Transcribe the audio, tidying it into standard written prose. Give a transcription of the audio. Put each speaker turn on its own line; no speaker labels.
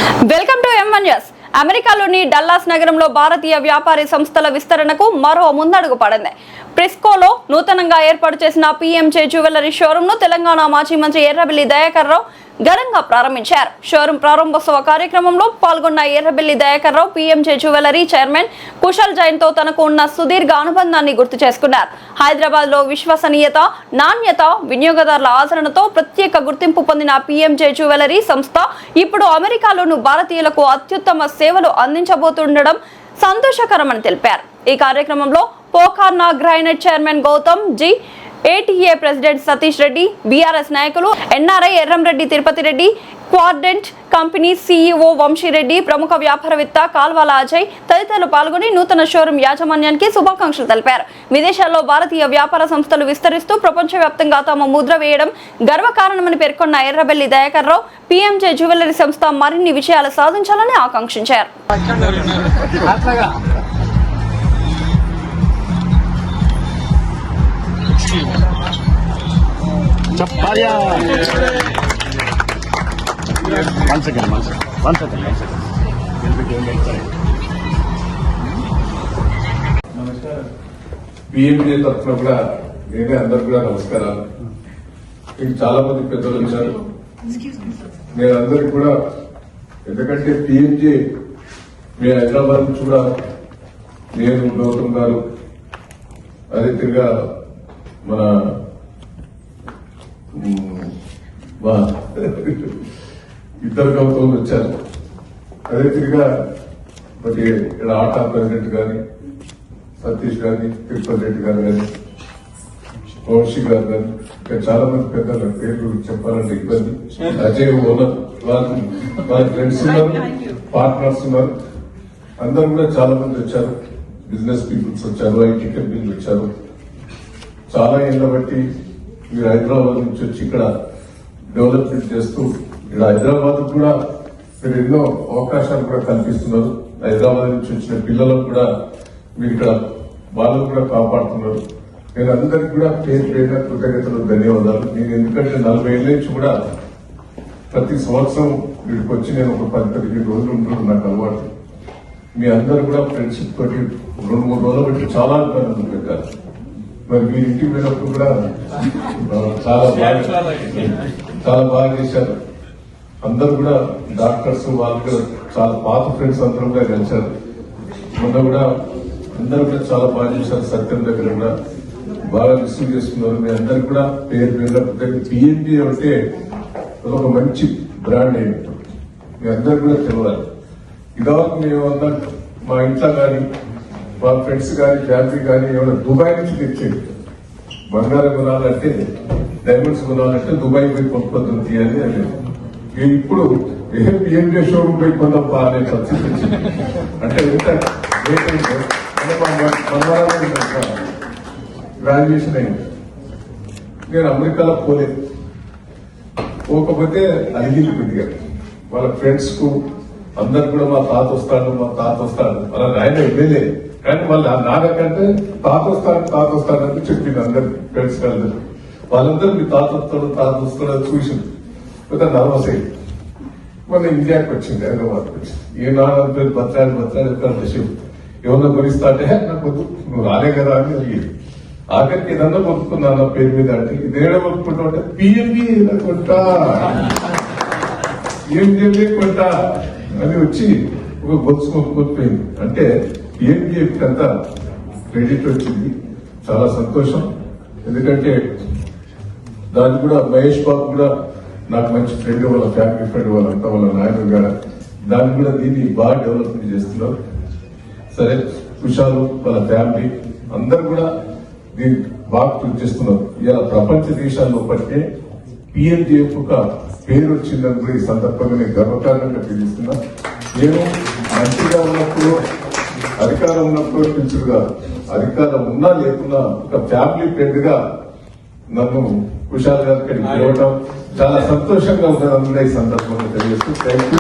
Welcome to M1 news. అమెరికాలోని Dallas నగరంలో భారతీయ వ్యాపారి సంస్థల విస్తరణకు మరో ముందడుగు పడింది. ప్రిస్కోలో నూతనంగా ఏర్పాటు చేసిన PMJ జ్యువెలరీ షోరూమ్ ను తెలంగాణ మాజీ మంత్రి ఎర్రబెల్లి దయాకర్ రావు ఘనంగా ప్రారంభించారు. షోరూమ్ ప్రారంభోత్సవ కార్యక్రమంలో పాల్గొన్న Errabelli Dayakar Rao PMJ jewellery chairman Kushal Jain తో తనకు ఉన్న సుదీర్ఘ అనుబంధాన్ని గుర్తు చేసుకున్నారు. హైదరాబాద్ లో విశ్వసనీయత, నాణ్యత, వినియోగదారుల ఆదరణతో ప్రత్యేక గుర్తింపు పొందిన PMJ జ్యువెలరీ సంస్థ ఇప్పుడు అమెరికాలోను భారతీయులకు అత్యుత్తమ సేవలు అందించబోతుండడం సంతోషకరమని తెలిపారు. ఈ కార్యక్రమంలో Pokarna granite chairman Gautam ji, ATA president Satish Reddy, BRS నాయకులు, NRI Erramreddy Tirupati Reddy, quadrant company CEO Vamshireddy, ప్రముఖ వ్యాపారవేత్త కాల్వాల అజయ్ తదితరులు పాల్గొని నూతన షోరూమ్ యాజమాన్యానికి శుభాకాంక్షలు తెలిపారు. విదేశాల్లో భారతీయ వ్యాపార సంస్థలు విస్తరిస్తూ ప్రపంచవ్యాప్తంగా తమ ముద్ర వేయడం గర్వకారణమని పేర్కొన్న ఎర్రబెల్లి దయాకర్ రావు PMJ జ్యువెలరీ సంస్థ మరిన్ని విజయాలు సాధించాలని ఆకాంక్షించారు.
PMJ తరఫున కూడా నేనే అందరు కూడా నమస్కారాలు. మీకు చాలా మంది పెద్దలు వచ్చారు. నేను అందరికి కూడా, ఎందుకంటే PMJ మీ హైదరాబాద్ నుంచి కూడా నేను, గౌతమ్ గారు, అదే తిరిగా మన ఇద్దరు గౌతమ్లు వచ్చారు. అదే తిరిగా మరి ఇక్కడ ఆటా ప్రెసిడెంట్ గాని, సతీష్ గాని, తిరుపతి రెడ్డి గారు గాని, వంశీ గారు గాని, ఇంకా చాలా మంది పెద్దల పేర్లు చెప్పాలంటే ఇబ్బంది. అజయ్ ఓనర్, వాళ్ళ ఫ్రెండ్స్ ఉన్నారు, పార్ట్నర్స్ ఉన్నారు. అందరూ కూడా చాలా మంది వచ్చారు. బిజినెస్ పీపుల్స్ వచ్చారు, IT కంపెనీలు వచ్చారు. చాలా ఏళ్ల బట్టి మీరు హైదరాబాద్ నుంచి వచ్చి ఇక్కడ డెవలప్మెంట్ చేస్తూ ఇక్కడ హైదరాబాద్ కూడా మీరు ఎన్నో అవకాశాలు కూడా కల్పిస్తున్నారు. హైదరాబాద్ నుంచి వచ్చిన పిల్లలకు కూడా మీరు ఇక్కడ వాళ్ళకు కూడా కాపాడుతున్నారు. నేను అందరికి కూడా పేరు పేరున కృతజ్ఞతలు, ధన్యవాదాలు. నేను ఎందుకంటే 40 ఏళ్ల నుంచి కూడా ప్రతి సంవత్సరం వీడికి వచ్చి నేను ఒక 10-15 రోజులు ఉండడం నాకు అలవాటు. మీ అందరు కూడా ఫ్రెండ్షిప్ తోటి 2-3 రోజులు బట్టి చాలా ఇబ్బందులు పెట్టారు. మరి మీరు ఇంటికి పోయినప్పుడు కూడా చాలా బాగా చేశారు. అందరు కూడా డాక్టర్స్, వాళ్ళు కూడా చాలా పాత ఫ్రెండ్స్ అందరూ కూడా కలిశారు. మొన్న కూడా అందరూ కూడా చాలా బాగా చేశారు. సత్యం దగ్గర కూడా బాగా రిసీవ్ చేసుకున్నారు. మీ అందరికి కూడా పేరు పేరు PMJ అంటే ఒక మంచి బ్రాండ్ ఏంటో మీ అందరు కూడా తెలియాలి. ఇదివరకు మేమన్నా మా ఇంట్లో కానీ, మా ఫ్రెండ్స్ కానీ, ఫ్యామిలీ కానీ ఏమైనా దుబాయ్ నుంచి తెచ్చేది. బంగారం కొనాలంటే, డైమండ్స్ కొనాలంటే దుబాయ్ పోయి కొనుక్కోతుంది అని అనేది. ఇప్పుడు PMJ షోరూమ్ పోయి కొందాం అనే పరిస్థితి వచ్చింది. అంటే ఎంత గ్రాడ్యుయేషన్ అయింది. నేను అమెరికాలో పోకపోతే అడిగింది కొద్దిగా వాళ్ళ ఫ్రెండ్స్ కు అందరు కూడా మా తాత వస్తాడు అలా ఆయన ఎమ్మెల్యే. కానీ వాళ్ళు నాకంటే తాత వస్తాడని చెప్పింది అందరు ఫ్రెండ్స్ అందరు. వాళ్ళందరూ మీ తాత వస్తాడు చూసింది. కొంత నర్వస్ అయింది. మన ఇండియాకి వచ్చింది, హైదరాబాద్కి వచ్చింది. ఈనాడు బతలాడి విషయం ఏమన్నా కొనిస్తా అంటే నాకు వద్దు, నువ్వు రాలే కదా అని అడిగేది. ఆఖరికి ఏదన్నా కొనుక్కున్నా నా పేరు మీద అంటే ఇదేడా కొనుక్కుంటా అంటే PMJ కొంటా, PMJ కొంటా అని వచ్చి ఒక బొత్సు కొనుక్కోపోయింది. అంటే PMJ అంతా క్రెడిట్ వచ్చింది. చాలా సంతోషం. ఎందుకంటే దాన్ని కూడా మహేష్ బాబు కూడా నాకు మంచి ఫ్రెండ్, వాళ్ళ ఫ్యామిలీ ఫ్రెండ్, వాళ్ళంతా వాళ్ళ నాయన గారు దాన్ని కూడా దీన్ని బాగా డెవలప్మెంట్ చేస్తున్నారు. సరే, కుషాలు వాళ్ళ ఫ్యామిలీ అందరు కూడా దీన్ని బాగా కృషి చేస్తున్నారు. ఇలా ప్రపంచ దేశాల్లో పట్టే PMJ ఒక పేరు వచ్చిందని కూడా ఈ సందర్భంగా నేను గర్వకారణంగా తెలియజేస్తున్నా. నేను మంచిగా ఉన్నప్పుడు, అధికారం ఉన్నప్పుడు పిలుచుడు కాదు, అధికారం ఉన్నా లేకున్నా ఒక ఫ్యామిలీ ఫ్రెండ్ గా నన్ను కుషాల్ గారికి పిలవటం చాలా సంతోషంగా ఉన్నదని ఈ సందర్భంగా తెలియజేస్తూ థ్యాంక్ యూ.